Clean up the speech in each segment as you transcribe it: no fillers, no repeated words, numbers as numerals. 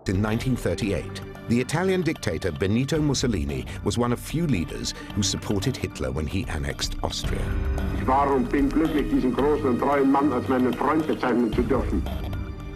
In 1938, the Italian dictator Benito Mussolini was one of few leaders who supported Hitler when he annexed Austria. Ich war und bin glücklich, diesen großen und treuen Mann als meinen Freund bezeichnen zu dürfen.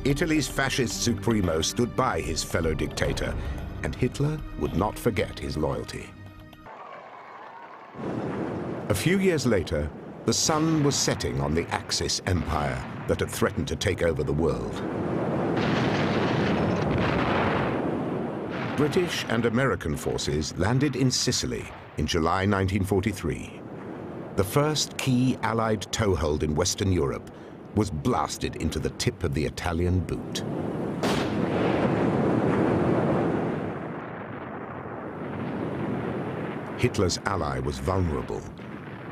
Italy's fascist supremo stood by his fellow dictator, and Hitler would not forget his loyalty. A few years later, the sun was setting on the Axis empire that had threatened to take over the world. British and American forces landed in Sicily in July 1943. The first key Allied toehold in Western Europe was blasted into the tip of the Italian boot. Hitler's ally was vulnerable.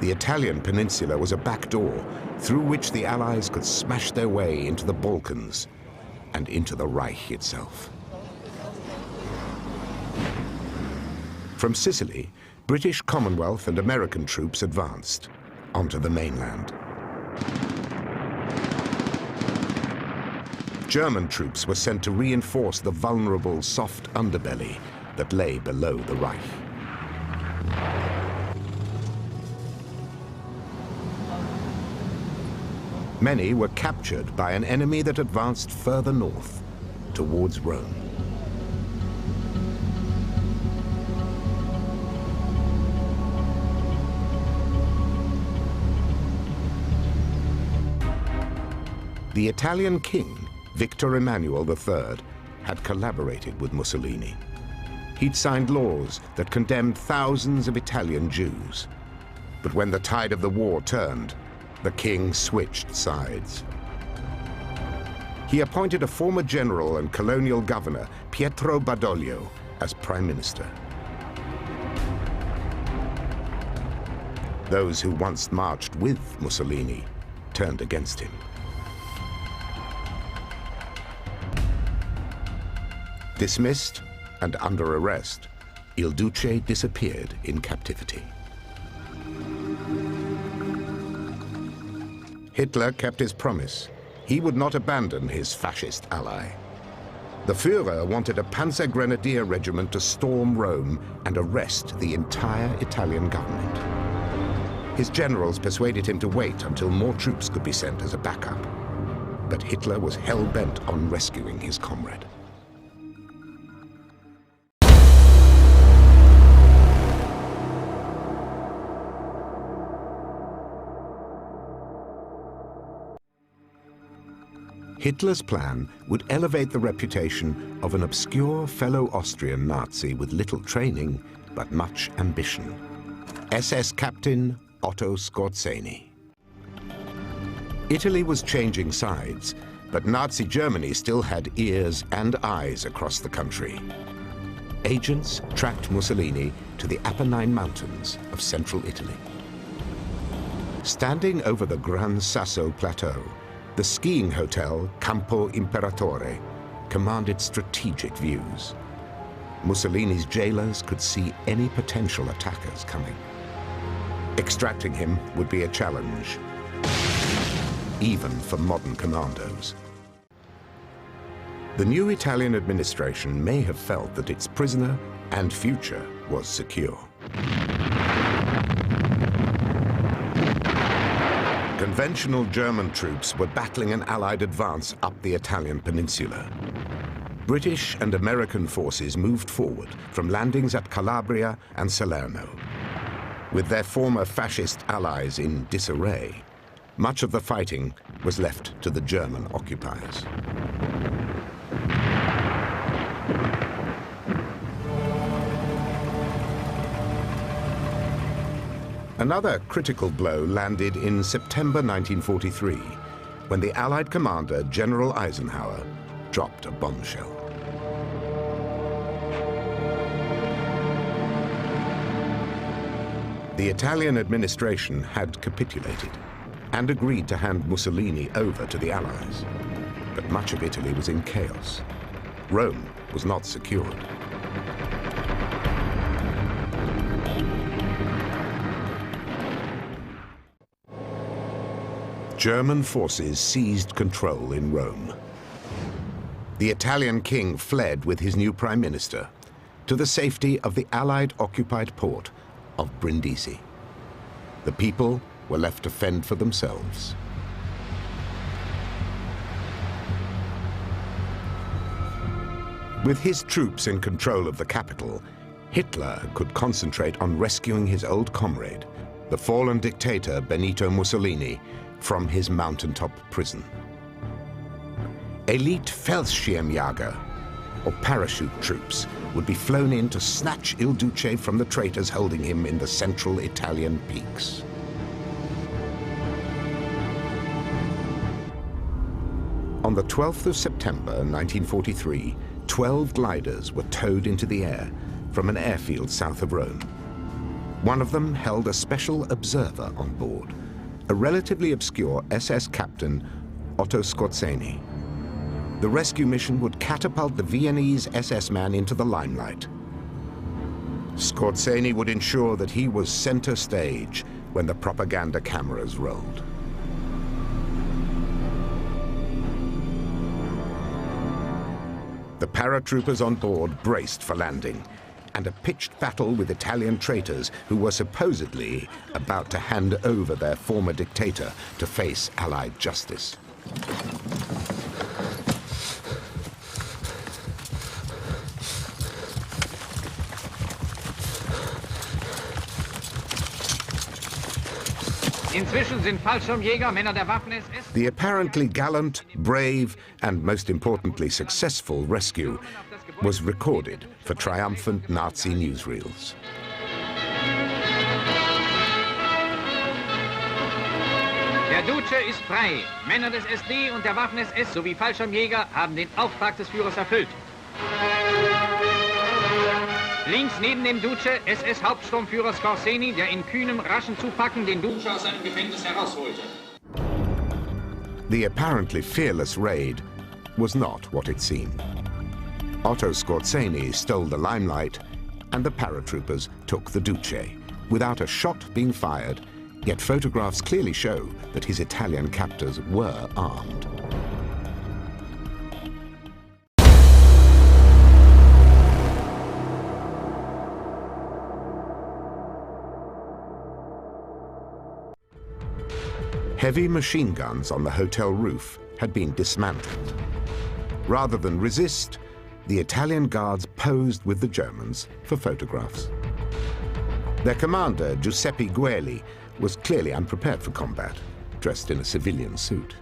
The Italian peninsula was a back door through which the Allies could smash their way into the Balkans and into the Reich itself. From Sicily, British Commonwealth and American troops advanced onto the mainland. German troops were sent to reinforce the vulnerable, soft underbelly that lay below the Reich. Many were captured by an enemy that advanced further north, towards Rome. The Italian king, Victor Emmanuel III, had collaborated with Mussolini. He'd signed laws that condemned thousands of Italian Jews. But when the tide of the war turned, the king switched sides. He appointed a former general and colonial governor, Pietro Badoglio, as prime minister. Those who once marched with Mussolini turned against him. Dismissed and under arrest, Il Duce disappeared in captivity. Hitler kept his promise. He would not abandon his fascist ally. The Führer wanted a Panzer Grenadier regiment to storm Rome and arrest the entire Italian government. His generals persuaded him to wait until more troops could be sent as a backup. But Hitler was hell-bent on rescuing his comrade. Hitler's plan would elevate the reputation of an obscure fellow Austrian Nazi with little training, but much ambition. SS Captain Otto Skorzeny. Italy was changing sides, but Nazi Germany still had ears and eyes across the country. Agents tracked Mussolini to the Apennine Mountains of central Italy. Standing over the Gran Sasso plateau, the skiing hotel Campo Imperatore commanded strategic views. Mussolini's jailers could see any potential attackers coming. Extracting him would be a challenge, even for modern commandos. The new Italian administration may have felt that its prisoner and future was secure. Conventional German troops were battling an Allied advance up the Italian peninsula. British and American forces moved forward from landings at Calabria and Salerno. With their former fascist allies in disarray, much of the fighting was left to the German occupiers. Another critical blow landed in September 1943, when the Allied commander, General Eisenhower, dropped a bombshell. The Italian administration had capitulated and agreed to hand Mussolini over to the Allies. But much of Italy was in chaos. Rome was not secured. German forces seized control in Rome. The Italian king fled with his new prime minister to the safety of the Allied-occupied port of Brindisi. The people were left to fend for themselves. With his troops in control of the capital, Hitler could concentrate on rescuing his old comrade, the fallen dictator Benito Mussolini, from his mountaintop prison. Elite Fallschirmjäger, or parachute troops, would be flown in to snatch Il Duce from the traitors holding him in the central Italian peaks. On the 12th of September 1943, 12 gliders were towed into the air from an airfield south of Rome. One of them held a special observer on board, a relatively obscure SS captain, Otto Skorzeny. The rescue mission would catapult the Viennese SS man into the limelight. Skorzeny would ensure that he was center stage when the propaganda cameras rolled. The paratroopers on board braced for landing, and a pitched battle with Italian traitors who were supposedly about to hand over their former dictator to face Allied justice. The apparently gallant, brave, and most importantly successful rescue was recorded for triumphant Nazi newsreels. Der Duce ist frei. Männer des SD und der Waffen-SS sowie Fallschirmjäger haben den Auftrag des Führers erfüllt. Links neben dem Duce SS-Hauptsturmführer Skorzeny, der in kühnem, raschen Zupacken den Duce aus seinem Gefängnis herausholte. The apparently fearless raid was not what it seemed. Otto Skorzeny stole the limelight, and the paratroopers took the Duce, without a shot being fired, yet photographs clearly show that his Italian captors were armed. Heavy machine guns on the hotel roof had been dismantled. Rather than resist, the Italian guards posed with the Germans for photographs. Their commander, Giuseppe Gueli, was clearly unprepared for combat, dressed in a civilian suit.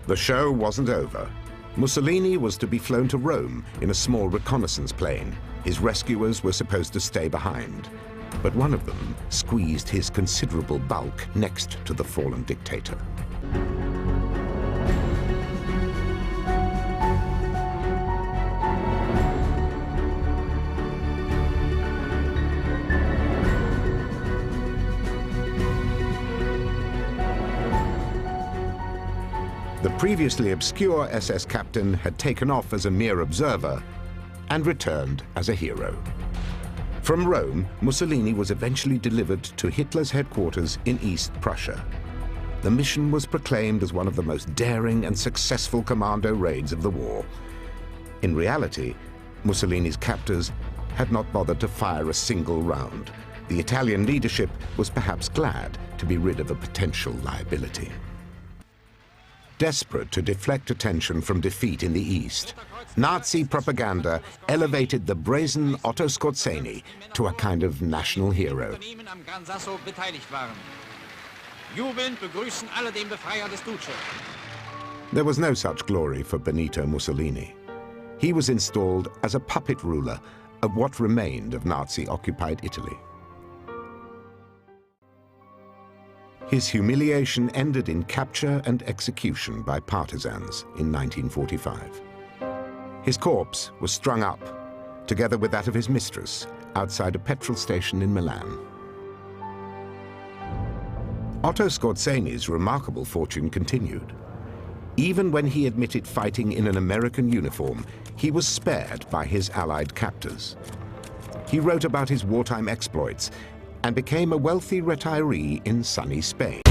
The show wasn't over. Mussolini was to be flown to Rome in a small reconnaissance plane. His rescuers were supposed to stay behind, but one of them squeezed his considerable bulk next to the fallen dictator. The previously obscure SS captain had taken off as a mere observer and returned as a hero. From Rome, Mussolini was eventually delivered to Hitler's headquarters in East Prussia. The mission was proclaimed as one of the most daring and successful commando raids of the war. In reality, Mussolini's captors had not bothered to fire a single round. The Italian leadership was perhaps glad to be rid of a potential liability. Desperate to deflect attention from defeat in the East, Nazi propaganda elevated the brazen Otto Skorzeny to a kind of national hero. There was no such glory for Benito Mussolini. He was installed as a puppet ruler of what remained of Nazi-occupied Italy. His humiliation ended in capture and execution by partisans in 1945. His corpse was strung up, together with that of his mistress, outside a petrol station in Milan. Otto Skorzeny's remarkable fortune continued. Even when he admitted fighting in an American uniform, he was spared by his Allied captors. He wrote about his wartime exploits and became a wealthy retiree in sunny Spain.